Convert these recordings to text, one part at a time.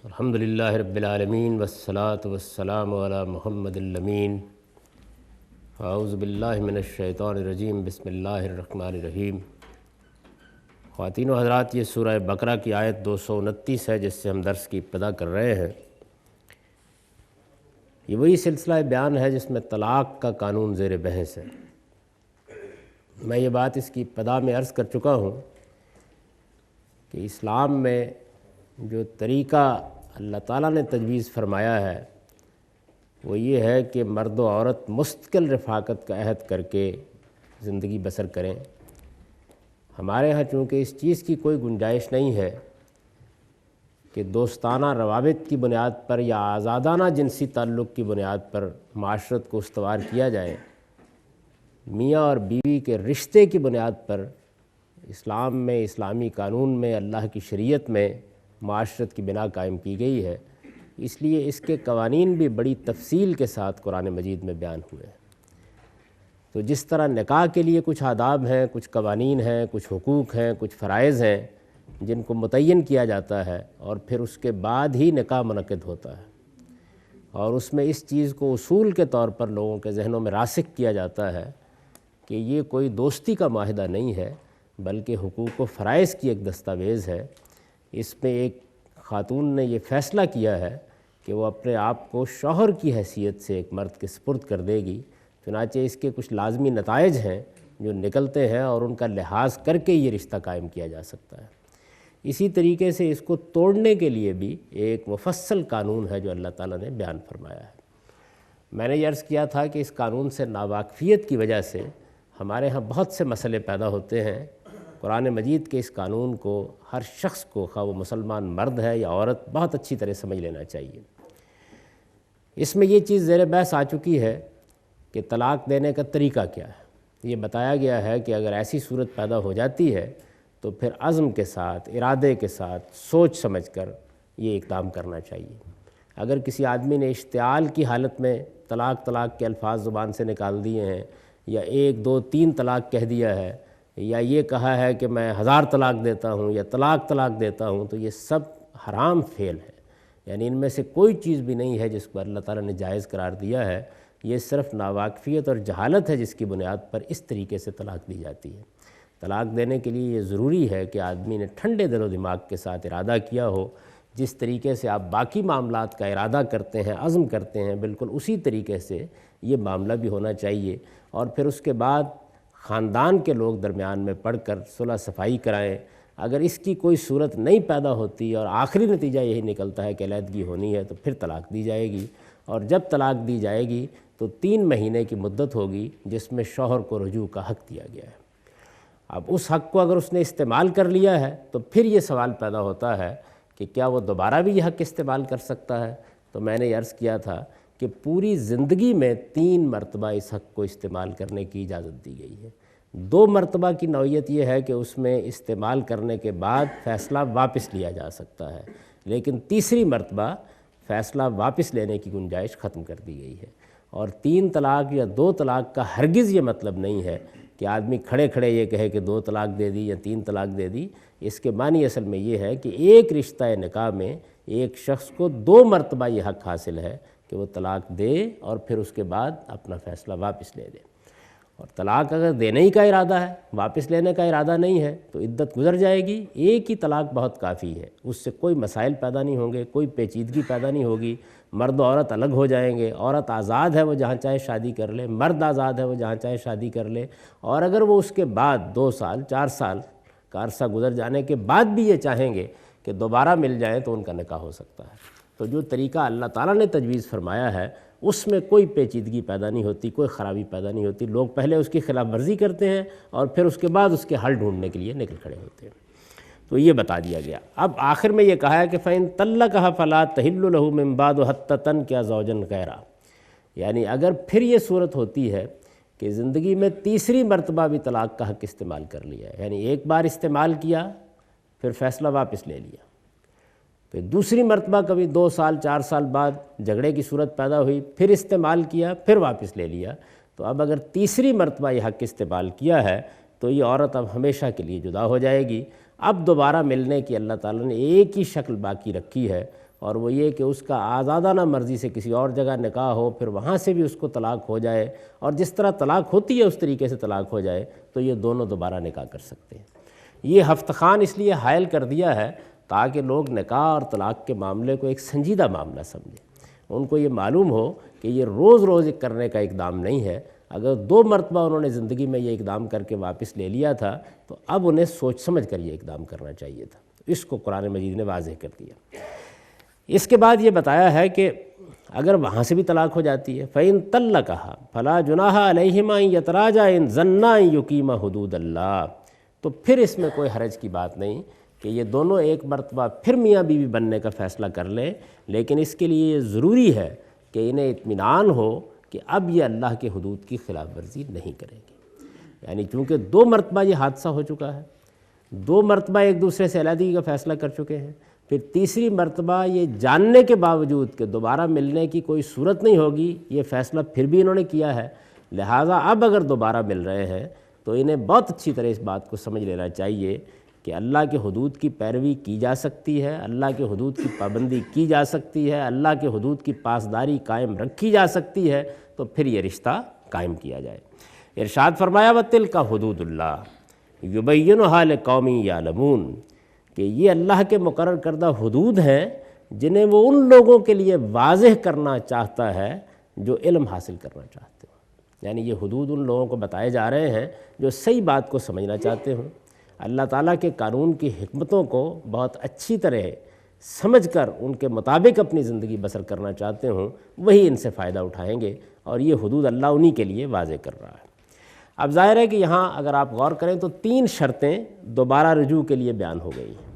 الحمدللہ رب العالمین والصلاة والسلام علی محمد الامین۔ اعوذ باللہ من الشیطان الرجیم، بسم اللہ الرحمن الرحیم۔ خواتین و حضرات، یہ سورہ بقرہ کی آیت 229 ہے جس سے ہم درس کی ابتدا کر رہے ہیں۔ یہ وہی سلسلہ بیان ہے جس میں طلاق کا قانون زیر بحث ہے۔ میں یہ بات اس کی ابتدا میں عرض کر چکا ہوں کہ اسلام میں جو طریقہ اللہ تعالیٰ نے تجویز فرمایا ہے وہ یہ ہے کہ مرد و عورت مستقل رفاقت کا عہد کر کے زندگی بسر کریں۔ ہمارے ہاں چونکہ اس چیز کی کوئی گنجائش نہیں ہے کہ دوستانہ روابط کی بنیاد پر یا آزادانہ جنسی تعلق کی بنیاد پر معاشرت کو استوار کیا جائے، میاں اور بیوی کے رشتے کی بنیاد پر اسلام میں، اسلامی قانون میں، اللہ کی شریعت میں معاشرت کی بنا قائم کی گئی ہے۔ اس لیے اس کے قوانین بھی بڑی تفصیل کے ساتھ قرآن مجید میں بیان ہوئے ہیں۔ تو جس طرح نکاح کے لیے کچھ آداب ہیں، کچھ قوانین ہیں، کچھ حقوق ہیں، کچھ فرائض ہیں جن کو متعین کیا جاتا ہے اور پھر اس کے بعد ہی نکاح منعقد ہوتا ہے، اور اس میں اس چیز کو اصول کے طور پر لوگوں کے ذہنوں میں راسخ کیا جاتا ہے کہ یہ کوئی دوستی کا معاہدہ نہیں ہے بلکہ حقوق و فرائض کی ایک دستاویز ہے۔ اس میں ایک خاتون نے یہ فیصلہ کیا ہے کہ وہ اپنے آپ کو شوہر کی حیثیت سے ایک مرد کے سپرد کر دے گی، چنانچہ اس کے کچھ لازمی نتائج ہیں جو نکلتے ہیں اور ان کا لحاظ کر کے یہ رشتہ قائم کیا جا سکتا ہے۔ اسی طریقے سے اس کو توڑنے کے لیے بھی ایک مفصل قانون ہے جو اللہ تعالیٰ نے بیان فرمایا ہے۔ میں نے یہ عرض کیا تھا کہ اس قانون سے ناواقفیت کی وجہ سے ہمارے ہاں بہت سے مسئلے پیدا ہوتے ہیں۔ قرآن مجید کے اس قانون کو ہر شخص کو، خواہ وہ مسلمان مرد ہے یا عورت، بہت اچھی طرح سمجھ لینا چاہیے۔ اس میں یہ چیز زیر بحث آ چکی ہے کہ طلاق دینے کا طریقہ کیا ہے۔ یہ بتایا گیا ہے کہ اگر ایسی صورت پیدا ہو جاتی ہے تو پھر عزم کے ساتھ، ارادے کے ساتھ، سوچ سمجھ کر یہ اقدام کرنا چاہیے۔ اگر کسی آدمی نے اشتعال کی حالت میں طلاق طلاق کے الفاظ زبان سے نکال دیے ہیں، یا 1 2 3 طلاق کہہ دیا ہے، یا یہ کہا ہے کہ میں 1000 طلاق دیتا ہوں یا طلاق دیتا ہوں، تو یہ سب حرام فعل ہے۔ یعنی ان میں سے کوئی چیز بھی نہیں ہے جس کو اللہ تعالیٰ نے جائز قرار دیا ہے۔ یہ صرف ناواقفیت اور جہالت ہے جس کی بنیاد پر اس طریقے سے طلاق دی جاتی ہے۔ طلاق دینے کے لیے یہ ضروری ہے کہ آدمی نے ٹھنڈے دل و دماغ کے ساتھ ارادہ کیا ہو۔ جس طریقے سے آپ باقی معاملات کا ارادہ کرتے ہیں، عزم کرتے ہیں، بالکل اسی طریقے سے یہ معاملہ بھی ہونا چاہیے، اور پھر اس کے بعد خاندان کے لوگ درمیان میں پڑھ کر صلح صفائی کرائیں۔ اگر اس کی کوئی صورت نہیں پیدا ہوتی اور آخری نتیجہ یہی نکلتا ہے کہ علیحدگی ہونی ہے، تو پھر طلاق دی جائے گی، اور جب طلاق دی جائے گی تو 3 مہینے کی مدت ہوگی جس میں شوہر کو رجوع کا حق دیا گیا ہے۔ اب اس حق کو اگر اس نے استعمال کر لیا ہے تو پھر یہ سوال پیدا ہوتا ہے کہ کیا وہ دوبارہ بھی یہ حق استعمال کر سکتا ہے؟ تو میں نے عرض کیا تھا کہ پوری زندگی میں 3 مرتبہ اس حق کو استعمال کرنے کی اجازت دی گئی ہے۔ 2 مرتبہ کی نوعیت یہ ہے کہ اس میں استعمال کرنے کے بعد فیصلہ واپس لیا جا سکتا ہے، لیکن تیسری مرتبہ فیصلہ واپس لینے کی گنجائش ختم کر دی گئی ہے۔ اور 3 طلاق یا 2 طلاق کا ہرگز یہ مطلب نہیں ہے کہ آدمی کھڑے کھڑے یہ کہے کہ 2 طلاق دے دی یا 3 طلاق دے دی۔ اس کے معنی اصل میں یہ ہے کہ ایک رشتہ نکاح میں ایک شخص کو 2 مرتبہ یہ حق حاصل ہے کہ وہ طلاق دے اور پھر اس کے بعد اپنا فیصلہ واپس لے دے۔ اور طلاق اگر دینے ہی کا ارادہ ہے، واپس لینے کا ارادہ نہیں ہے، تو عدت گزر جائے گی۔ ایک ہی طلاق بہت کافی ہے، اس سے کوئی مسائل پیدا نہیں ہوں گے، کوئی پیچیدگی پیدا نہیں ہوگی۔ مرد و عورت الگ ہو جائیں گے، عورت آزاد ہے، وہ جہاں چاہے شادی کر لے، مرد آزاد ہے، وہ جہاں چاہے شادی کر لے۔ اور اگر وہ اس کے بعد 2 سال 4 سال کا عرصہ گزر جانے کے بعد بھی یہ چاہیں گے کہ دوبارہ مل جائیں تو ان کا نکاح ہو سکتا ہے۔ تو جو طریقہ اللہ تعالیٰ نے تجویز فرمایا ہے اس میں کوئی پیچیدگی پیدا نہیں ہوتی، کوئی خرابی پیدا نہیں ہوتی۔ لوگ پہلے اس کی خلاف ورزی کرتے ہیں اور پھر اس کے بعد اس کے حل ڈھونڈنے کے لیے نکل کھڑے ہوتے ہیں۔ تو یہ بتا دیا گیا۔ اب آخر میں یہ کہا ہے کہ فَإِن طَلَّقَهَا فَلَا تَحِلُّ لَهُ مِن بَعْدُ حَتَّى تَنكِحَ زَوْجًا غَيْرَهُ، یعنی اگر پھر یہ صورت ہوتی ہے کہ زندگی میں تیسری مرتبہ بھی طلاق کا حق استعمال کر لیا ہے، یعنی ایک بار استعمال کیا پھر فیصلہ واپس لے لیا، پھر دوسری مرتبہ کبھی 2 سال 4 سال بعد جھگڑے کی صورت پیدا ہوئی، پھر استعمال کیا، پھر واپس لے لیا، تو اب اگر تیسری مرتبہ یہ حق استعمال کیا ہے تو یہ عورت اب ہمیشہ کے لیے جدا ہو جائے گی۔ اب دوبارہ ملنے کی اللہ تعالیٰ نے ایک ہی شکل باقی رکھی ہے، اور وہ یہ کہ اس کا آزادانہ مرضی سے کسی اور جگہ نکاح ہو، پھر وہاں سے بھی اس کو طلاق ہو جائے، اور جس طرح طلاق ہوتی ہے اس طریقے سے طلاق ہو جائے، تو یہ دونوں دوبارہ نکاح کر سکتے ہیں۔ یہ ہفت خان اس لیے حائل کر دیا ہے تاکہ لوگ نکاح اور طلاق کے معاملے کو ایک سنجیدہ معاملہ سمجھیں، ان کو یہ معلوم ہو کہ یہ روز روز کرنے کا اقدام نہیں ہے۔ اگر 2 مرتبہ انہوں نے زندگی میں یہ اقدام کر کے واپس لے لیا تھا تو اب انہیں سوچ سمجھ کر یہ اقدام کرنا چاہیے تھا۔ اس کو قرآن مجید نے واضح کر دیا۔ اس کے بعد یہ بتایا ہے کہ اگر وہاں سے بھی طلاق ہو جاتی ہے فَإِن طَلَّقَهَا فَلَا جُنَاحَ عَلَيْهِمَا أَن يَتَرَاجَعَا إِن ظَنَّا أَن يُقِيمَا حُدُودَ اللَّهِ، تو پھر اس میں کوئی حرج کی بات نہیں کہ یہ دونوں ایک مرتبہ پھر میاں بیوی بننے کا فیصلہ کر لیں، لیکن اس کے لیے یہ ضروری ہے کہ انہیں اطمینان ہو کہ اب یہ اللہ کے حدود کی خلاف ورزی نہیں کریں گے۔ یعنی چونکہ 2 مرتبہ یہ حادثہ ہو چکا ہے، 2 مرتبہ ایک دوسرے سے علیحدگی کا فیصلہ کر چکے ہیں، پھر تیسری مرتبہ یہ جاننے کے باوجود کہ دوبارہ ملنے کی کوئی صورت نہیں ہوگی، یہ فیصلہ پھر بھی انہوں نے کیا ہے، لہٰذا اب اگر دوبارہ مل رہے ہیں تو انہیں بہت اچھی طرح اس بات کو سمجھ لینا چاہیے کہ اللہ کے حدود کی پیروی کی جا سکتی ہے، اللہ کے حدود کی پابندی کی جا سکتی ہے، اللہ کے حدود کی پاسداری قائم رکھی جا سکتی ہے، تو پھر یہ رشتہ قائم کیا جائے۔ ارشاد فرمایا وَتِلْكَ حُدُودُ اللَّهِ يُبَيِّنُهَا لِقَوْمٍ يَعْلَمُونَ کہ یہ اللہ کے مقرر کردہ حدود ہیں جنہیں وہ ان لوگوں کے لیے واضح کرنا چاہتا ہے جو علم حاصل کرنا چاہتے ہیں۔ یعنی یہ حدود ان لوگوں کو بتائے جا رہے ہیں جو صحیح بات کو سمجھنا چاہتے ہوں، اللہ تعالیٰ کے قانون کی حکمتوں کو بہت اچھی طرح سمجھ کر ان کے مطابق اپنی زندگی بسر کرنا چاہتے ہوں، وہی ان سے فائدہ اٹھائیں گے، اور یہ حدود اللہ انہی کے لیے واضح کر رہا ہے۔ اب ظاہر ہے کہ یہاں اگر آپ غور کریں تو 3 شرطیں دوبارہ رجوع کے لیے بیان ہو گئی ہیں۔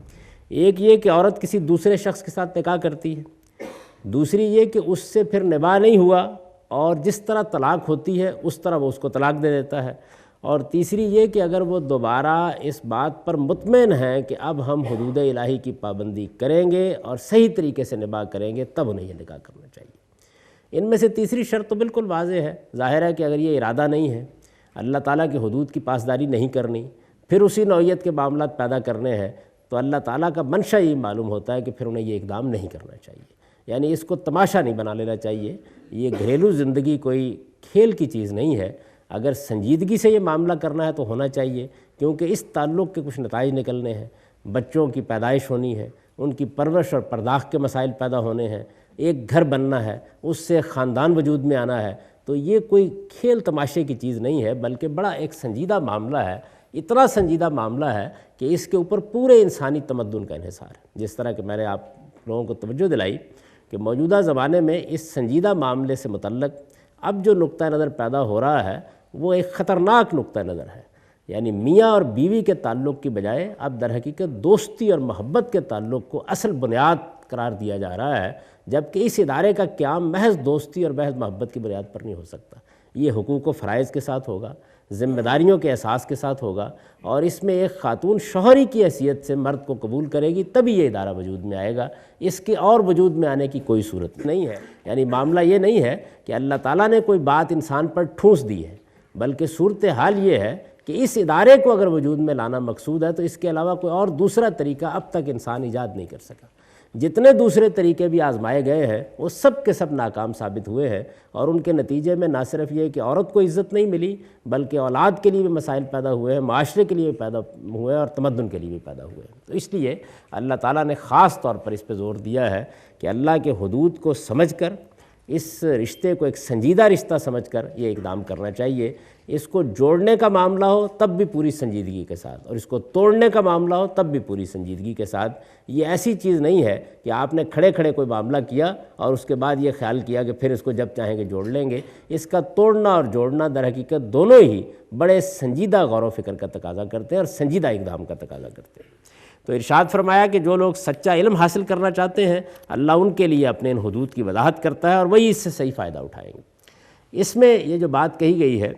ایک یہ کہ عورت کسی دوسرے شخص کے ساتھ نکاح کرتی ہے، دوسری یہ کہ اس سے پھر نباہ نہیں ہوا اور جس طرح طلاق ہوتی ہے اس طرح وہ اس کو طلاق دے دیتا ہے، اور تیسری یہ کہ اگر وہ دوبارہ اس بات پر مطمئن ہیں کہ اب ہم حدود الہی کی پابندی کریں گے اور صحیح طریقے سے نباہ کریں گے، تب انہیں یہ نکاح کرنا چاہیے۔ ان میں سے تیسری شرط تو بالکل واضح ہے، ظاہر ہے کہ اگر یہ ارادہ نہیں ہے، اللہ تعالیٰ کی حدود کی پاسداری نہیں کرنی، پھر اسی نوعیت کے معاملات پیدا کرنے ہیں، تو اللہ تعالیٰ کا منشا یہ معلوم ہوتا ہے کہ پھر انہیں یہ اقدام نہیں کرنا چاہیے۔ یعنی اس کو تماشا نہیں بنا لینا چاہیے، یہ گھریلو زندگی کوئی کھیل کی چیز نہیں ہے، اگر سنجیدگی سے یہ معاملہ کرنا ہے تو ہونا چاہیے، کیونکہ اس تعلق کے کچھ نتائج نکلنے ہیں، بچوں کی پیدائش ہونی ہے، ان کی پرورش اور پرداخت کے مسائل پیدا ہونے ہیں، ایک گھر بننا ہے، اس سے خاندان وجود میں آنا ہے، تو یہ کوئی کھیل تماشے کی چیز نہیں ہے، بلکہ بڑا ایک سنجیدہ معاملہ ہے، اتنا سنجیدہ معاملہ ہے کہ اس کے اوپر پورے انسانی تمدن کا انحصار ہے۔ جس طرح کہ میں نے آپ لوگوں کو توجہ دلائی کہ موجودہ زمانے میں اس سنجیدہ معاملے سے متعلق اب جو نقطہ نظر پیدا ہو رہا ہے وہ ایک خطرناک نقطہ نظر ہے، یعنی میاں اور بیوی کے تعلق کی بجائے اب در حقیقت دوستی اور محبت کے تعلق کو اصل بنیاد قرار دیا جا رہا ہے، جبکہ اس ادارے کا قیام محض دوستی اور محض محبت کی بنیاد پر نہیں ہو سکتا۔ یہ حقوق و فرائض کے ساتھ ہوگا، ذمہ داریوں کے احساس کے ساتھ ہوگا، اور اس میں ایک خاتون شوہری کی حیثیت سے مرد کو قبول کرے گی تبھی یہ ادارہ وجود میں آئے گا، اس کے اور وجود میں آنے کی کوئی صورت نہیں ہے۔ یعنی معاملہ یہ نہیں ہے کہ اللہ تعالیٰ نے کوئی بات انسان پر ٹھونس دی ہے، بلکہ صورتحال یہ ہے کہ اس ادارے کو اگر وجود میں لانا مقصود ہے تو اس کے علاوہ کوئی اور دوسرا طریقہ اب تک انسان ایجاد نہیں کر سکا۔ جتنے دوسرے طریقے بھی آزمائے گئے ہیں وہ سب کے سب ناکام ثابت ہوئے ہیں، اور ان کے نتیجے میں نہ صرف یہ کہ عورت کو عزت نہیں ملی بلکہ اولاد کے لیے بھی مسائل پیدا ہوئے ہیں، معاشرے کے لیے بھی پیدا ہوئے ہیں، اور تمدن کے لیے بھی پیدا ہوئے ہیں۔ تو اس لیے اللہ تعالیٰ نے خاص طور پر اس پہ زور دیا ہے کہ اللہ کے حدود کو سمجھ کر، اس رشتے کو ایک سنجیدہ رشتہ سمجھ کر یہ اقدام کرنا چاہیے۔ اس کو جوڑنے کا معاملہ ہو تب بھی پوری سنجیدگی کے ساتھ، اور اس کو توڑنے کا معاملہ ہو تب بھی پوری سنجیدگی کے ساتھ۔ یہ ایسی چیز نہیں ہے کہ آپ نے کھڑے کھڑے کوئی معاملہ کیا اور اس کے بعد یہ خیال کیا کہ پھر اس کو جب چاہیں گے جوڑ لیں گے۔ اس کا توڑنا اور جوڑنا در حقیقت دونوں ہی بڑے سنجیدہ غور و فکر کا تقاضا کرتے ہیں اور سنجیدہ اقدام کا تقاضا کرتے ہیں۔ تو ارشاد فرمایا کہ جو لوگ سچا علم حاصل کرنا چاہتے ہیں اللہ ان کے لیے اپنے ان حدود کی وضاحت کرتا ہے، اور وہی اس سے صحیح فائدہ اٹھائیں گے۔ اس میں یہ جو بات کہی گئی ہے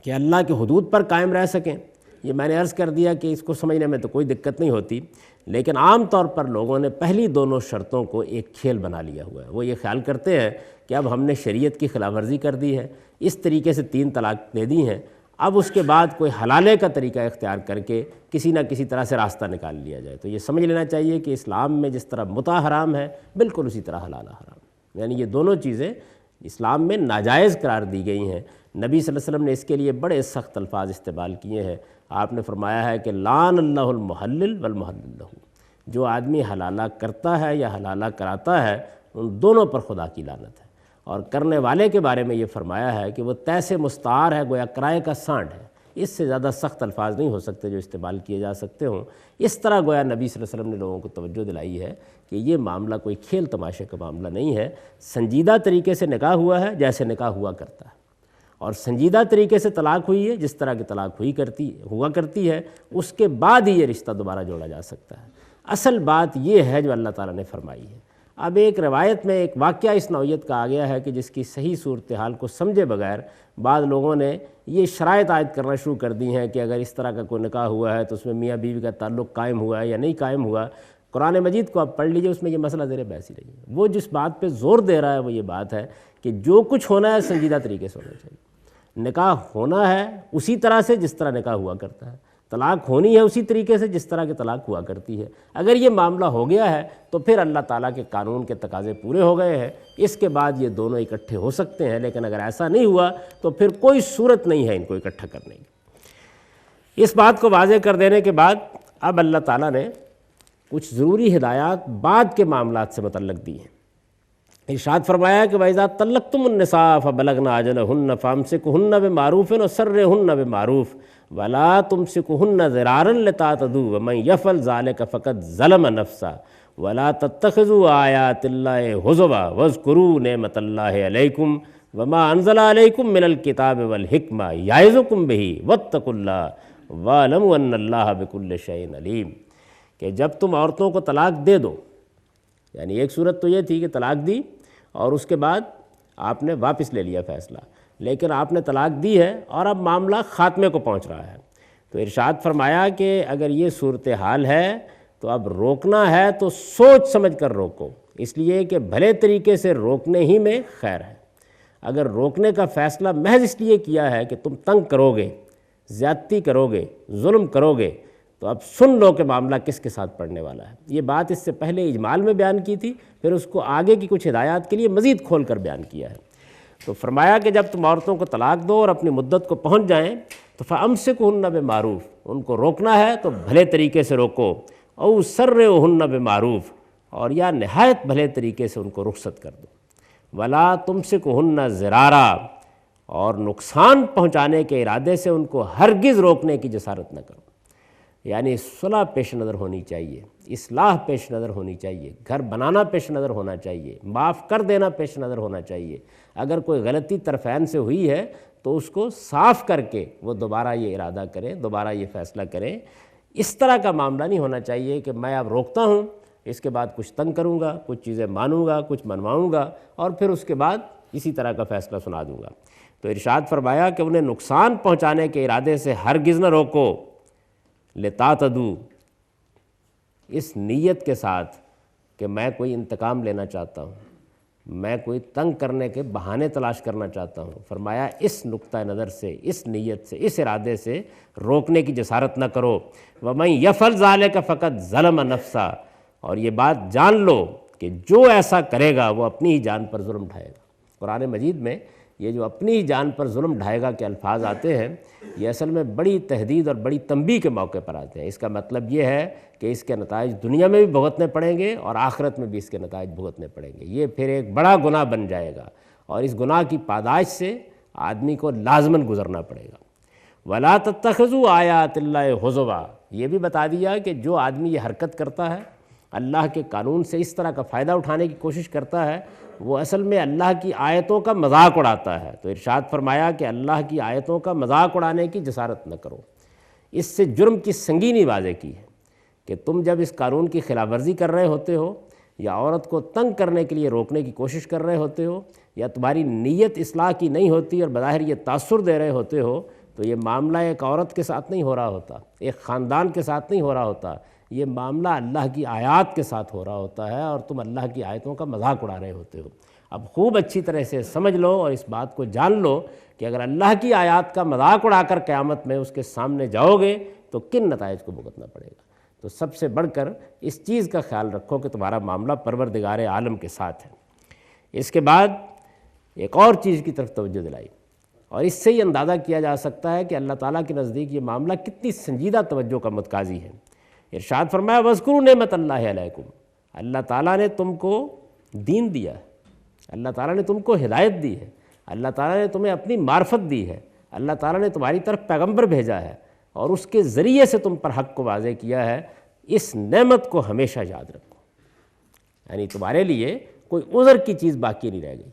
کہ اللہ کے حدود پر قائم رہ سکیں، یہ میں نے عرض کر دیا کہ اس کو سمجھنے میں تو کوئی دقت نہیں ہوتی، لیکن عام طور پر لوگوں نے پہلی دونوں شرطوں کو ایک کھیل بنا لیا ہوا ہے۔ وہ یہ خیال کرتے ہیں کہ اب ہم نے شریعت کی خلاف ورزی کر دی ہے، اس طریقے سے 3 طلاق دے دی ہیں، اب اس کے بعد کوئی حلالے کا طریقہ اختیار کر کے کسی نہ کسی طرح سے راستہ نکال لیا جائے۔ تو یہ سمجھ لینا چاہیے کہ اسلام میں جس طرح متع حرام ہے بالکل اسی طرح حلال حرام، یعنی یہ دونوں چیزیں اسلام میں ناجائز قرار دی گئی ہیں۔ نبی صلی اللہ علیہ وسلم نے اس کے لیے بڑے سخت الفاظ استعمال کیے ہیں۔ آپ نے فرمایا ہے کہ لعن اللہ المحلل والمحلل لہ، جو آدمی حلالہ کرتا ہے یا حلالہ کراتا ہے ان دونوں پر خدا کی لعنت ہے، اور کرنے والے کے بارے میں یہ فرمایا ہے کہ وہ طے سے مستعار ہے، گویا کرائے کا سانڈ ہے۔ اس سے زیادہ سخت الفاظ نہیں ہو سکتے جو استعمال کیے جا سکتے ہوں۔ اس طرح گویا نبی صلی اللہ علیہ وسلم نے لوگوں کو توجہ دلائی ہے کہ یہ معاملہ کوئی کھیل تماشے کا معاملہ نہیں ہے، سنجیدہ طریقے سے نکاح ہوا ہے جیسے نکاح ہوا کرتا ہے، اور سنجیدہ طریقے سے طلاق ہوئی ہے جس طرح کی طلاق ہوا کرتی ہے، اس کے بعد ہی یہ رشتہ دوبارہ جوڑا جا سکتا ہے۔ اصل بات یہ ہے جو اللہ تعالیٰ نے فرمائی ہے۔ اب ایک روایت میں ایک واقعہ اس نوعیت کا آ گیا ہے کہ جس کی صحیح صورتحال کو سمجھے بغیر بعض لوگوں نے یہ شرائط عائد کرنا شروع کر دی ہیں کہ اگر اس طرح کا کوئی نکاح ہوا ہے تو اس میں میاں بیوی کا تعلق قائم ہوا ہے یا نہیں قائم ہوا۔ قرآن مجید کو آپ پڑھ لیجئے، اس میں یہ مسئلہ زیر بحث ہی نہیں ہے۔ وہ جس بات پہ زور دے رہا ہے وہ یہ بات ہے کہ جو کچھ ہونا ہے سنجیدہ طریقے سے ہونا چاہیے۔ نکاح ہونا ہے اسی طرح سے جس طرح نکاح ہوا کرتا ہے، طلاق ہونی ہے اسی طریقے سے جس طرح کی طلاق ہوا کرتی ہے۔ اگر یہ معاملہ ہو گیا ہے تو پھر اللہ تعالیٰ کے قانون کے تقاضے پورے ہو گئے ہیں، اس کے بعد یہ دونوں اکٹھے ہو سکتے ہیں۔ لیکن اگر ایسا نہیں ہوا تو پھر کوئی صورت نہیں ہے ان کو اکٹھا کرنے کی۔ اس بات کو واضح کر دینے کے بعد اب اللہ تعالیٰ نے کچھ ضروری ہدایات بعد کے معاملات سے متعلق دی ہیں۔ ارشاد فرمایا کہ وَإِذَا طَلَّقْتُمُ النِّسَاءَ فَبَلَغْنَ أَجَلَهُنَّ فَأَمْسِكُوهُنَّ بِمَعْرُوفٍ وَسَرِّحُوهُنَّ بِمَعْرُوفٍ وَلَا تُمْسِكُوهُنَّ ضِرَارًا لِتَعْتَدُوا وَمَنْ يَفْعَلْ ذَلِكَ فَقَدْ ظَلَمَ نَفْسَهُ وَلَا تَتَّخِذُوا آيَاتِ اللَّهِ هُزُوًا وَاذْكُرُوا نِعْمَةَ اللَّهِ عَلَيْكُمْ وَمَا أَنزَلَ عَلَيْكُمْ مِنَ الْكِتَابِ وَالْحِكْمَةِ يَعِظُكُمْ بِهِ وَاتَّقُوا اللَّهَ وَاعْلَمُوا أَنَّ اللَّهَ بِكُلِّ شَيْءٍ عَلِيمٌ، کہ جب تم عورتوں کو طلاق دے دو، یعنی ایک صورت تو یہ تھی کہ طلاق دی اور اس کے بعد آپ نے واپس لے لیا فیصلہ، لیکن آپ نے طلاق دی ہے اور اب معاملہ خاتمے کو پہنچ رہا ہے، تو ارشاد فرمایا کہ اگر یہ صورتحال ہے تو اب روکنا ہے تو سوچ سمجھ کر روکو، اس لیے کہ بھلے طریقے سے روکنے ہی میں خیر ہے۔ اگر روکنے کا فیصلہ محض اس لیے کیا ہے کہ تم تنگ کرو گے، زیادتی کرو گے، ظلم کرو گے، تو اب سن لو کہ معاملہ کس کے ساتھ پڑنے والا ہے۔ یہ بات اس سے پہلے اجمال میں بیان کی تھی، پھر اس کو آگے کی کچھ ہدایات کے لیے مزید کھول کر بیان کیا ہے۔ تو فرمایا کہ جب تم عورتوں کو طلاق دو اور اپنی مدت کو پہنچ جائیں تو فَأَمْسِكُوهُنَّ بِمَعْرُوفٍ، ان کو روکنا ہے تو بھلے طریقے سے روکو، او سَرِّحُوهُنَّ بِمَعْرُوفٍ، اور یا نہایت بھلے طریقے سے ان کو رخصت کر دو، وَلَا تُمْسِكُوهُنَّ ضِرَارًا، اور نقصان پہنچانے کے ارادے سے ان کو ہرگز روکنے کی جسارت نہ کرو، یعنی صلح پیش نظر ہونی چاہیے، اصلاح پیش نظر ہونی چاہیے، گھر بنانا پیش نظر ہونا چاہیے، معاف کر دینا پیش نظر ہونا چاہیے۔ اگر کوئی غلطی طرفین سے ہوئی ہے تو اس کو صاف کر کے وہ دوبارہ یہ ارادہ کریں، دوبارہ یہ فیصلہ کریں۔ اس طرح کا معاملہ نہیں ہونا چاہیے کہ میں اب روکتا ہوں، اس کے بعد کچھ تنگ کروں گا، کچھ چیزیں مانوں گا، کچھ منواؤں گا، اور پھر اس کے بعد اسی طرح کا فیصلہ سنا دوں گا۔ تو ارشاد فرمایا کہ انہیں نقصان پہنچانے کے ارادے سے ہرگز نہ روکو، لِتَعْتَدُوا، اس نیت کے ساتھ کہ میں کوئی انتقام لینا چاہتا ہوں، میں کوئی تنگ کرنے کے بہانے تلاش کرنا چاہتا ہوں۔ فرمایا اس نقطہ نظر سے، اس نیت سے، اس ارادے سے روکنے کی جسارت نہ کرو۔ وَمَنْ يَفْعَلْ ذَلِكَ فَقَدْ ظَلَمَ نَفْسَهُ، اور یہ بات جان لو کہ جو ایسا کرے گا وہ اپنی ہی جان پر ظلم ڈھائے گا۔ قرآن مجید میں یہ جو اپنی ہی جان پر ظلم ڈھائے گا کے الفاظ آتے ہیں، یہ اصل میں بڑی تہدید اور بڑی تنبیہ کے موقع پر آتے ہیں۔ اس کا مطلب یہ ہے کہ اس کے نتائج دنیا میں بھی بھگتنے پڑیں گے اور آخرت میں بھی اس کے نتائج بھگتنے پڑیں گے۔ یہ پھر ایک بڑا گناہ بن جائے گا اور اس گناہ کی پاداش سے آدمی کو لازماً گزرنا پڑے گا۔ وَلَا تَتَّخِذُوا آیَاتِ اللَّهِ هُزُوًا، یہ بھی بتا دیا کہ جو آدمی یہ حرکت کرتا ہے، اللہ کے قانون سے اس طرح کا فائدہ اٹھانے کی کوشش کرتا ہے، وہ اصل میں اللہ کی آیتوں کا مذاق اڑاتا ہے۔ تو ارشاد فرمایا کہ اللہ کی آیتوں کا مذاق اڑانے کی جسارت نہ کرو۔ اس سے جرم کی سنگینی واضح کی ہے کہ تم جب اس قانون کی خلاف ورزی کر رہے ہوتے ہو یا عورت کو تنگ کرنے کے لیے روکنے کی کوشش کر رہے ہوتے ہو، یا تمہاری نیت اصلاح کی نہیں ہوتی اور بظاہر یہ تاثر دے رہے ہوتے ہو، تو یہ معاملہ ایک عورت کے ساتھ نہیں ہو رہا ہوتا، ایک خاندان کے ساتھ نہیں ہو رہا ہوتا، یہ معاملہ اللہ کی آیات کے ساتھ ہو رہا ہوتا ہے اور تم اللہ کی آیتوں کا مذاق اڑا رہے ہوتے ہو۔ اب خوب اچھی طرح سے سمجھ لو اور اس بات کو جان لو کہ اگر اللہ کی آیات کا مذاق اڑا کر قیامت میں اس کے سامنے جاؤ گے تو کن نتائج کو بھگتنا پڑے گا۔ تو سب سے بڑھ کر اس چیز کا خیال رکھو کہ تمہارا معاملہ پروردگار عالم کے ساتھ ہے۔ اس کے بعد ایک اور چیز کی طرف توجہ دلائی، اور اس سے یہ اندازہ کیا جا سکتا ہے کہ اللہ تعالیٰ کے نزدیک یہ معاملہ کتنی سنجیدہ توجہ کا متقاضی ہے۔ ارشاد فرمایا وَاذْكُرُوا نِعْمَتَ اللَّهِ عَلَيْكُمْ، اللہ تعالیٰ نے تم کو دین دیا ہے، اللہ تعالیٰ نے تم کو ہدایت دی ہے، اللہ تعالیٰ نے تمہیں اپنی معرفت دی ہے، اللہ تعالیٰ نے تمہاری طرف پیغمبر بھیجا ہے اور اس کے ذریعے سے تم پر حق کو واضح کیا ہے۔ اس نعمت کو ہمیشہ یاد رکھو، یعنی تمہارے لیے کوئی عذر کی چیز باقی نہیں رہ گئی۔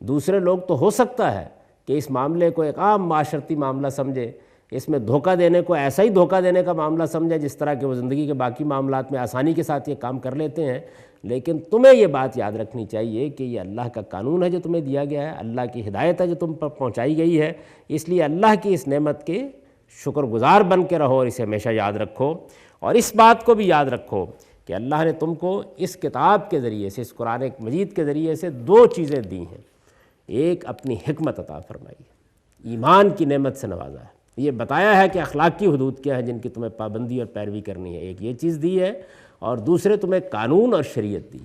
دوسرے لوگ تو ہو سکتا ہے کہ اس معاملے کو ایک عام معاشرتی معاملہ سمجھے، اس میں دھوکہ دینے کو ایسا ہی دھوکہ دینے کا معاملہ سمجھے جس طرح کہ وہ زندگی کے باقی معاملات میں آسانی کے ساتھ یہ کام کر لیتے ہیں، لیکن تمہیں یہ بات یاد رکھنی چاہیے کہ یہ اللہ کا قانون ہے جو تمہیں دیا گیا ہے، اللہ کی ہدایت ہے جو تم پر پہنچائی گئی ہے، اس لیے اللہ کی اس نعمت کے شکر گزار بن کے رہو اور اسے ہمیشہ یاد رکھو۔ اور اس بات کو بھی یاد رکھو کہ اللہ نے تم کو اس کتاب کے ذریعے سے، اس قرآن مجید کے ذریعے سے دو چیزیں دی ہیں۔ ایک اپنی حکمت عطا فرمائی ہے، ایمان کی نعمت سے نوازا ہے، یہ بتایا ہے کہ اخلاق کی حدود کیا ہے جن کی تمہیں پابندی اور پیروی کرنی ہے، ایک یہ چیز دی ہے، اور دوسرے تمہیں قانون اور شریعت دی۔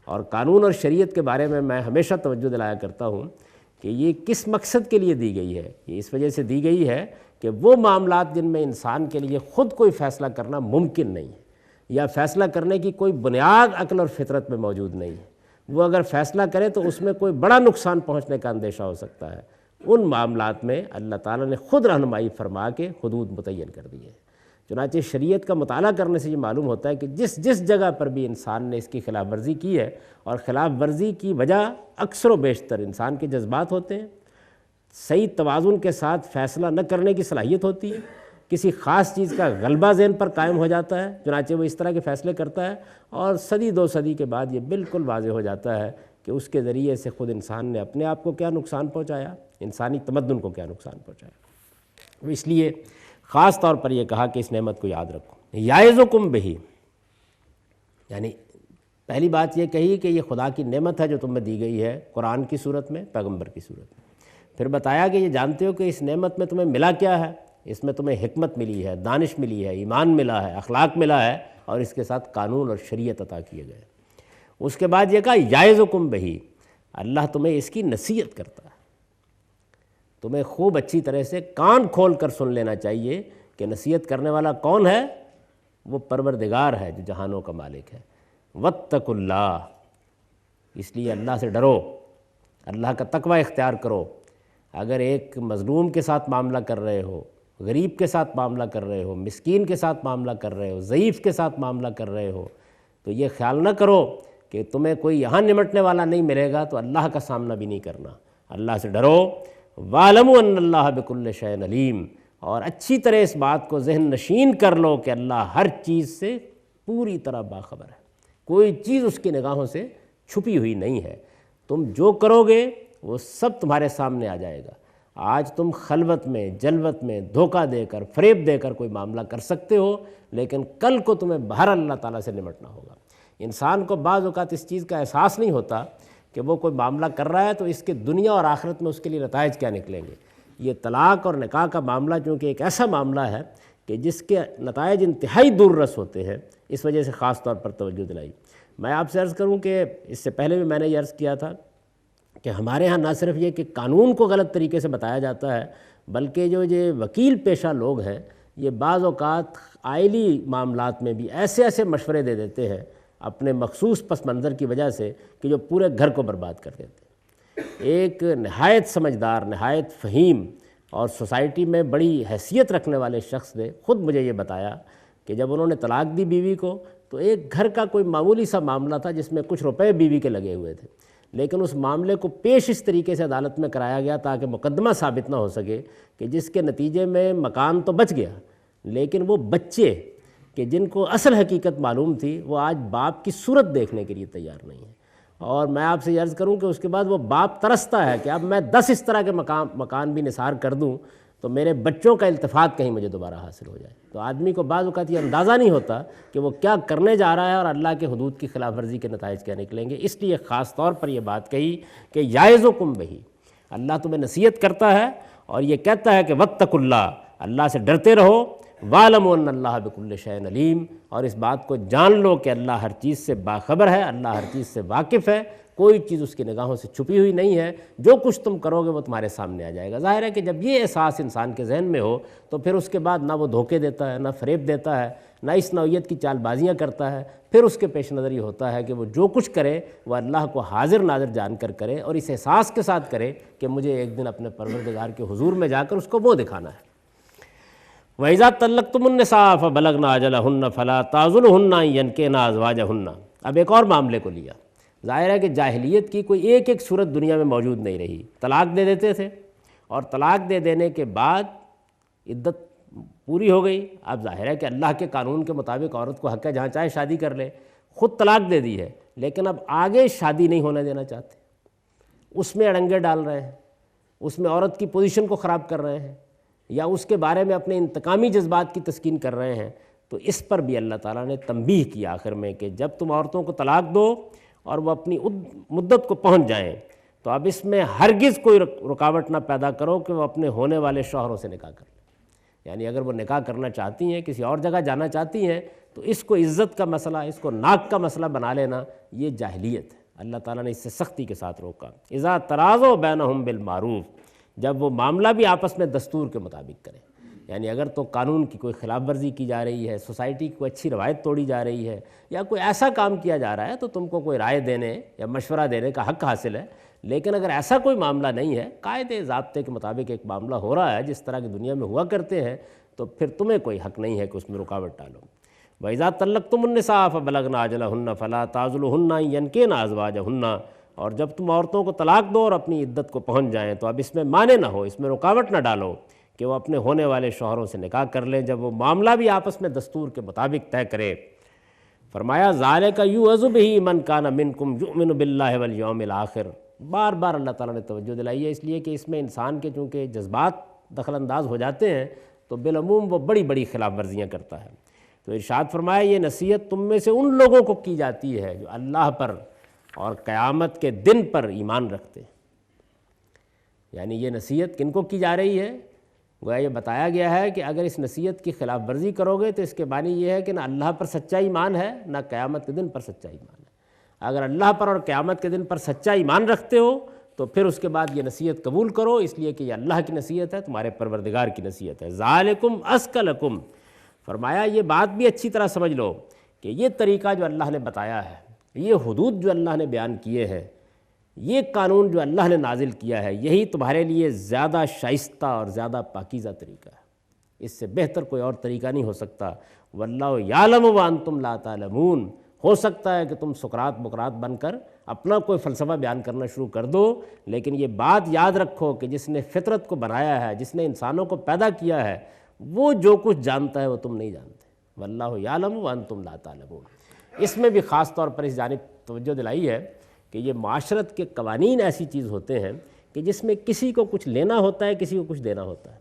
اور قانون اور شریعت کے بارے میں ہمیشہ توجہ دلایا کرتا ہوں کہ یہ کس مقصد کے لیے دی گئی ہے۔ یہ اس وجہ سے دی گئی ہے کہ وہ معاملات جن میں انسان کے لیے خود کوئی فیصلہ کرنا ممکن نہیں ہے، یا فیصلہ کرنے کی کوئی بنیاد عقل اور فطرت میں موجود نہیں ہے، وہ اگر فیصلہ کرے تو اس میں کوئی بڑا نقصان پہنچنے کا اندیشہ ہو سکتا ہے، ان معاملات میں اللہ تعالیٰ نے خود رہنمائی فرما کے حدود متعین کر دی ہے۔ چنانچہ شریعت کا مطالعہ کرنے سے یہ معلوم ہوتا ہے کہ جس جگہ پر بھی انسان نے اس کی خلاف ورزی کی ہے، اور خلاف ورزی کی وجہ اکثر و بیشتر انسان کے جذبات ہوتے ہیں، صحیح توازن کے ساتھ فیصلہ نہ کرنے کی صلاحیت ہوتی ہے، کسی خاص چیز کا غلبہ ذہن پر قائم ہو جاتا ہے، چنانچہ وہ اس طرح کے فیصلے کرتا ہے، اور صدی دو صدی کے بعد یہ بالکل واضح ہو جاتا ہے کہ اس کے ذریعے سے خود انسان نے اپنے آپ کو کیا نقصان پہنچایا، انسانی تمدن کو کیا نقصان پہنچایا۔ اس لیے خاص طور پر یہ کہا کہ اس نعمت کو یاد رکھو۔ یعظکم بہ، یعنی پہلی بات یہ کہی کہ یہ خدا کی نعمت ہے جو تمہیں دی گئی ہے قرآن کی صورت میں، پیغمبر کی صورت میں۔ پھر بتایا کہ یہ جانتے ہو کہ اس نعمت میں تمہیں ملا کیا ہے، اس میں تمہیں حکمت ملی ہے، دانش ملی ہے، ایمان ملا ہے، اخلاق ملا ہے، اور اس کے ساتھ قانون اور شریعت عطا کیے گئے۔ اس کے بعد یہ کہا یعظکم بہ، اللہ تمہیں اس کی نصیحت کرتا ہے، تمہیں خوب اچھی طرح سے کان کھول کر سن لینا چاہیے کہ نصیحت کرنے والا کون ہے، وہ پروردگار ہے جو جہانوں کا مالک ہے۔ واتقوا اللہ، اس لیے اللہ سے ڈرو، اللہ کا تقوی اختیار کرو۔ اگر ایک مظلوم کے ساتھ معاملہ کر رہے ہو، غریب کے ساتھ معاملہ کر رہے ہو، مسکین کے ساتھ معاملہ کر رہے ہو، ضعیف کے ساتھ معاملہ کر رہے ہو، تو یہ خیال نہ کرو کہ تمہیں کوئی یہاں نمٹنے والا نہیں ملے گا تو اللہ کا سامنا بھی نہیں کرنا۔ اللہ سے ڈرو۔ وَاعْلَمُوا أَنَّ اللَّهَ بِكُلِّ شَيْءٍ عَلِيمٌ، اور اچھی طرح اس بات کو ذہن نشین کر لو کہ اللہ ہر چیز سے پوری طرح باخبر ہے، کوئی چیز اس کی نگاہوں سے چھپی ہوئی نہیں ہے۔ تم جو کرو گے وہ سب تمہارے سامنے آ جائے گا۔ آج تم خلوت میں، جلوت میں دھوکہ دے کر، فریب دے کر کوئی معاملہ کر سکتے ہو، لیکن کل کو تمہیں بہر اللہ تعالیٰ سے نمٹنا ہوگا۔ انسان کو بعض اوقات اس چیز کا احساس نہیں ہوتا کہ وہ کوئی معاملہ کر رہا ہے تو اس کے دنیا اور آخرت میں اس کے لیے نتائج کیا نکلیں گے۔ یہ طلاق اور نکاح کا معاملہ چونکہ ایک ایسا معاملہ ہے کہ جس کے نتائج انتہائی دور رس ہوتے ہیں، اس وجہ سے خاص طور پر توجہ دلائی۔ میں آپ سے عرض کروں کہ اس سے پہلے بھی میں نے یہ عرض کیا تھا کہ ہمارے ہاں نہ صرف یہ کہ قانون کو غلط طریقے سے بتایا جاتا ہے، بلکہ جو یہ وکیل پیشہ لوگ ہیں یہ بعض اوقات آئلی معاملات میں بھی ایسے مشورے دے دیتے ہیں اپنے مخصوص پس منظر کی وجہ سے کہ جو پورے گھر کو برباد کر دیتے ہیں۔ ایک نہایت سمجھدار، نہایت فہیم اور سوسائٹی میں بڑی حیثیت رکھنے والے شخص نے خود مجھے یہ بتایا کہ جب انہوں نے طلاق دی بیوی کو تو ایک گھر کا کوئی معمولی سا معاملہ تھا جس میں کچھ روپے بیوی کے لگے ہوئے تھے، لیکن اس معاملے کو پیش اس طریقے سے عدالت میں کرایا گیا تاکہ مقدمہ ثابت نہ ہو سکے، کہ جس کے نتیجے میں مکان تو بچ گیا، لیکن وہ بچے کہ جن کو اصل حقیقت معلوم تھی وہ آج باپ کی صورت دیکھنے کے لیے تیار نہیں ہے۔ اور میں آپ سے یہ عرض کروں کہ اس کے بعد وہ باپ ترستا ہے کہ اب میں 10 اس طرح کے مکان بھی نثار کر دوں تو میرے بچوں کا التفات کہیں مجھے دوبارہ حاصل ہو جائے۔ تو آدمی کو بعض اوقات یہ اندازہ نہیں ہوتا کہ وہ کیا کرنے جا رہا ہے اور اللہ کے حدود کی خلاف ورزی کے نتائج کیا نکلیں گے۔ اس لیے خاص طور پر یہ بات کہی کہ یعظکم بہ، اللہ تمہیں نصیحت کرتا ہے اور یہ کہتا ہے کہ واتقوا اللہ، اللہ سے ڈرتے رہو، وَاعْلَمُوا أَنَّ اللَّهَ بِكُلِّ شَيْءٍ عَلِيمٌ، اور اس بات کو جان لو کہ اللہ ہر چیز سے باخبر ہے، اللہ ہر چیز سے واقف ہے، کوئی چیز اس کی نگاہوں سے چھپی ہوئی نہیں ہے، جو کچھ تم کرو گے وہ تمہارے سامنے آ جائے گا۔ ظاہر ہے کہ جب یہ احساس انسان کے ذہن میں ہو تو پھر اس کے بعد نہ وہ دھوکے دیتا ہے، نہ فریب دیتا ہے، نہ اس نوعیت کی چال بازیاں کرتا ہے، پھر اس کے پیش نظر یہ ہوتا ہے کہ وہ جو کچھ کرے وہ اللہ کو حاضر ناظر جان کر کرے اور اس احساس کے ساتھ کرے کہ مجھے ایک دن اپنے پروردگار کے حضور میں جا کر اس کو وہ دکھانا ہے۔ وَإِذَا طَلَّقْتُمُ النِّسَاءَ فَبَلَغْنَ أَجَلَهُنَّ فَلَا تَعْضُلُوهُنَّ أَن يَنكِحْنَ أَزْوَاجَهُنَّ۔ اب ایک اور معاملے کو لیا، ظاہر ہے کہ جاہلیت کی کوئی ایک ایک صورت دنیا میں موجود نہیں رہی، طلاق دے دیتے تھے اور طلاق دے دینے کے بعد عدت پوری ہو گئی، اب ظاہر ہے کہ اللہ کے قانون کے مطابق عورت کو حق ہے جہاں چاہے شادی کر لے، خود طلاق دے دی ہے لیکن اب آگے شادی نہیں ہونے دینا چاہتے، اس میں اڑنگے ڈال رہے ہیں، اس میں عورت کی پوزیشن کو خراب کر رہے ہیں یا اس کے بارے میں اپنے انتقامی جذبات کی تسکین کر رہے ہیں، تو اس پر بھی اللہ تعالیٰ نے تنبیہ کیا آخر میں کہ جب تم عورتوں کو طلاق دو اور وہ اپنی مدت کو پہنچ جائیں تو اب اس میں ہرگز کوئی رکاوٹ نہ پیدا کرو کہ وہ اپنے ہونے والے شوہروں سے نکاح کر لیں، یعنی اگر وہ نکاح کرنا چاہتی ہیں، کسی اور جگہ جانا چاہتی ہیں تو اس کو عزت کا مسئلہ، اس کو ناک کا مسئلہ بنا لینا یہ جاہلیت ہے۔ اللہ تعالیٰ نے اس سے سختی کے ساتھ روکا۔ اذا تراضوا بینہم بالمعروف، جب وہ معاملہ بھی آپس میں دستور کے مطابق کریں، یعنی اگر تو قانون کی کوئی خلاف ورزی کی جا رہی ہے، سوسائٹی کی کوئی اچھی روایت توڑی جا رہی ہے یا کوئی ایسا کام کیا جا رہا ہے تو تم کو کوئی رائے دینے یا مشورہ دینے کا حق حاصل ہے، لیکن اگر ایسا کوئی معاملہ نہیں ہے، قاعدے ضابطے کے مطابق ایک معاملہ ہو رہا ہے جس طرح کی دنیا میں ہوا کرتے ہیں، تو پھر تمہیں کوئی حق نہیں ہے کہ اس میں رکاوٹ ڈالو۔ وَإِذَا طَلَّقْتُمُ النِّسَاءَ فَبَلَغْنَ أَجَلَهُنَّ فَلَا تَعْضُلُوهُنَّ أَن يَنكِحْنَ أَزْوَاجَهُنَّ، اور جب تم عورتوں کو طلاق دو اور اپنی عدت کو پہنچ جائیں تو اب اس میں مانے نہ ہو، اس میں رکاوٹ نہ ڈالو کہ وہ اپنے ہونے والے شوہروں سے نکاح کر لیں جب وہ معاملہ بھی آپس میں دستور کے مطابق طے کرے۔ فرمایا ذَلِكَ يُوعَظُ بِهِ مَن كَانَ مِنكُمْ يُؤْمِنُ بِاللَّهِ وَالْيَوْمِ الْآخِرِ۔ بار بار اللہ تعالیٰ نے توجہ دلائی ہے، اس لیے کہ اس میں انسان کے چونکہ جذبات دخل انداز ہو جاتے ہیں تو بالعموم وہ بڑی بڑی خلاف ورزیاں کرتا ہے۔ تو ارشاد فرمایا یہ نصیحت تم میں سے ان لوگوں کو کی جاتی ہے جو اللہ پر اور قیامت کے دن پر ایمان رکھتے ہیں۔ یعنی یہ نصیحت کن کو کی جا رہی ہے؟ گویا یہ بتایا گیا ہے کہ اگر اس نصیحت کی خلاف ورزی کرو گے تو اس کے معنی یہ ہے کہ نہ اللہ پر سچا ایمان ہے نہ قیامت کے دن پر سچا ایمان ہے۔ اگر اللہ پر اور قیامت کے دن پر سچا ایمان رکھتے ہو تو پھر اس کے بعد یہ نصیحت قبول کرو، اس لیے کہ یہ اللہ کی نصیحت ہے، تمہارے پروردگار کی نصیحت ہے۔ ذالکم ازکی لکم، فرمایا یہ بات بھی اچھی طرح سمجھ لو کہ یہ طریقہ جو اللہ نے بتایا ہے، یہ حدود جو اللہ نے بیان کیے ہیں، یہ قانون جو اللہ نے نازل کیا ہے، یہی تمہارے لیے زیادہ شائستہ اور زیادہ پاکیزہ طریقہ ہے، اس سے بہتر کوئی اور طریقہ نہیں ہو سکتا۔ واللہ یعلم وانتم لا تعلمون، ہو سکتا ہے کہ تم سقراط بقراط بن کر اپنا کوئی فلسفہ بیان کرنا شروع کر دو، لیکن یہ بات یاد رکھو کہ جس نے فطرت کو بنایا ہے، جس نے انسانوں کو پیدا کیا ہے، وہ جو کچھ جانتا ہے وہ تم نہیں جانتے۔ واللہ یعلم وانتم لا تعلمون۔ اس میں بھی خاص طور پر اس جانب توجہ دلائی ہے کہ یہ معاشرت کے قوانین ایسی چیز ہوتے ہیں کہ جس میں کسی کو کچھ لینا ہوتا ہے، کسی کو کچھ دینا ہوتا ہے،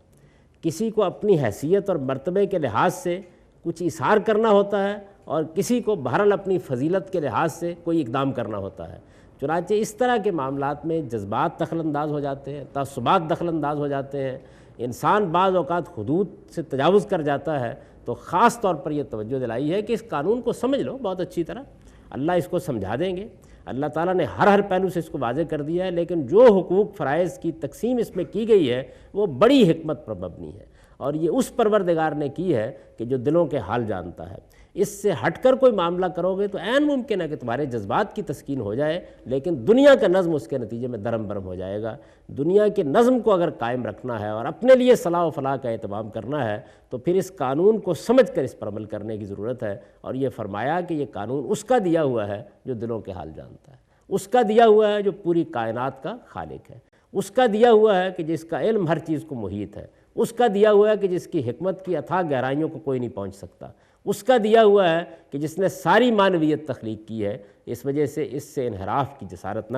کسی کو اپنی حیثیت اور مرتبے کے لحاظ سے کچھ اظہار کرنا ہوتا ہے اور کسی کو بہرحال اپنی فضیلت کے لحاظ سے کوئی اقدام کرنا ہوتا ہے۔ چنانچہ اس طرح کے معاملات میں جذبات دخل انداز ہو جاتے ہیں، تعصبات دخل انداز ہو جاتے ہیں، انسان بعض اوقات حدود سے تجاوز کر جاتا ہے، تو خاص طور پر یہ توجہ دلائی ہے کہ اس قانون کو سمجھ لو بہت اچھی طرح، اللہ اس کو سمجھا دیں گے، اللہ تعالیٰ نے ہر پہلو سے اس کو واضح کر دیا ہے، لیکن جو حقوق فرائض کی تقسیم اس میں کی گئی ہے وہ بڑی حکمت پر مبنی ہے، اور یہ اس پروردگار نے کی ہے کہ جو دلوں کے حال جانتا ہے۔ اس سے ہٹ کر کوئی معاملہ کرو گے تو عین ممکن ہے کہ تمہارے جذبات کی تسکین ہو جائے، لیکن دنیا کا نظم اس کے نتیجے میں درم برم ہو جائے گا۔ دنیا کے نظم کو اگر قائم رکھنا ہے اور اپنے لیے صلاح و فلاح کا اہتمام کرنا ہے تو پھر اس قانون کو سمجھ کر اس پر عمل کرنے کی ضرورت ہے، اور یہ فرمایا کہ یہ قانون اس کا دیا ہوا ہے جو دلوں کے حال جانتا ہے، اس کا دیا ہوا ہے جو پوری کائنات کا خالق ہے، اس کا دیا ہوا ہے کہ جس کا علم ہر چیز کو محیط ہے، اس کا دیا ہوا ہے کہ جس کی حکمت کی اتھاہ گہرائیوں کو کوئی نہیں پہنچ سکتا، اس کا دیا ہوا ہے کہ جس نے ساری معنویت تخلیق کی ہے۔ اس وجہ سے اس سے انحراف کی جسارت نہ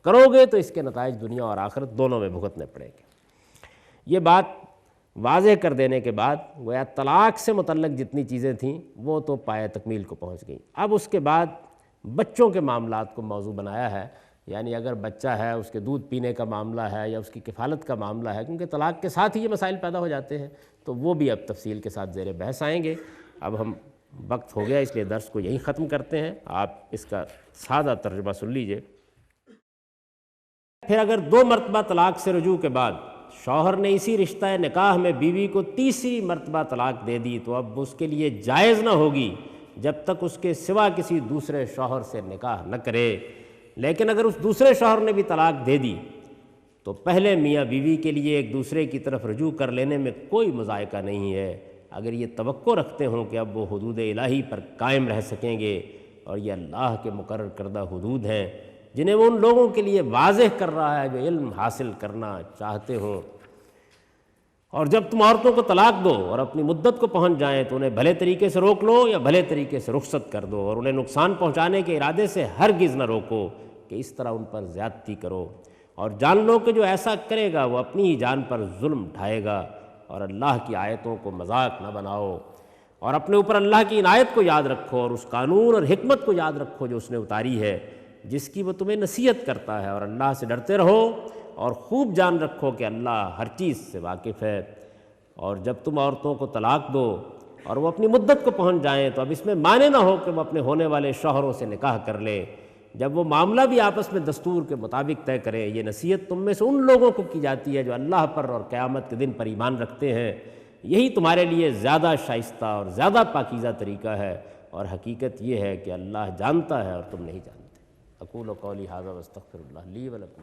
کرو گے تو اس کے نتائج دنیا اور آخرت دونوں میں بھگتنے پڑیں گے۔ یہ بات واضح کر دینے کے بعد گویا طلاق سے متعلق جتنی چیزیں تھیں وہ تو پایہ تکمیل کو پہنچ گئیں۔ اب اس کے بعد بچوں کے معاملات کو موضوع بنایا ہے یعنی اگر بچہ ہے، اس کے دودھ پینے کا معاملہ ہے یا اس کی کفالت کا معاملہ ہے، کیونکہ طلاق کے ساتھ ہی یہ مسائل پیدا ہو جاتے ہیں، تو وہ بھی اب تفصیل کے ساتھ زیر بحث آئیں گے۔ اب ہم وقت ہو گیا، اس لیے درس کو یہیں ختم کرتے ہیں۔ آپ اس کا سادہ ترجمہ سن لیجئے۔ پھر اگر 2 مرتبہ طلاق سے رجوع کے بعد شوہر نے اسی رشتہ نکاح میں بیوی کو تیسری مرتبہ طلاق دے دی، تو اب اس کے لیے جائز نہ ہوگی جب تک اس کے سوا کسی دوسرے شوہر سے نکاح نہ کرے۔ لیکن اگر اس دوسرے شوہر نے بھی طلاق دے دی تو پہلے میاں بیوی کے لیے ایک دوسرے کی طرف رجوع کر لینے میں کوئی مذائقہ نہیں ہے، اگر یہ توقع رکھتے ہوں کہ اب وہ حدود الہی پر قائم رہ سکیں گے، اور یہ اللہ کے مقرر کردہ حدود ہیں جنہیں وہ ان لوگوں کے لیے واضح کر رہا ہے جو علم حاصل کرنا چاہتے ہوں۔ اور جب تم عورتوں کو طلاق دو اور اپنی مدت کو پہنچ جائیں تو انہیں بھلے طریقے سے روک لو یا بھلے طریقے سے رخصت کر دو، اور انہیں نقصان پہنچانے کے ارادے سے ہرگز نہ روکو کہ اس طرح ان پر زیادتی کرو، اور جان لو کہ جو ایسا کرے گا وہ اپنی ہی جان پر ظلم ڈھائے گا، اور اللہ کی آیتوں کو مذاق نہ بناؤ، اور اپنے اوپر اللہ کی عنایت کو یاد رکھو اور اس قانون اور حکمت کو یاد رکھو جو اس نے اتاری ہے، جس کی وہ تمہیں نصیحت کرتا ہے، اور اللہ سے ڈرتے رہو اور خوب جان رکھو کہ اللہ ہر چیز سے واقف ہے۔ اور جب تم عورتوں کو طلاق دو اور وہ اپنی مدت کو پہنچ جائیں تو اب اس میں معنی نہ ہو کہ وہ اپنے ہونے والے شوہروں سے نکاح کر لیں، جب وہ معاملہ بھی آپس میں دستور کے مطابق طے کریں۔ یہ نصیحت تم میں سے ان لوگوں کو کی جاتی ہے جو اللہ پر اور قیامت کے دن پر ایمان رکھتے ہیں، یہی تمہارے لیے زیادہ شائستہ اور زیادہ پاکیزہ طریقہ ہے، اور حقیقت یہ ہے کہ اللہ جانتا ہے اور تم نہیں جانتے۔ اقول قولی ھذا واستغفر اللہ لی ولکم۔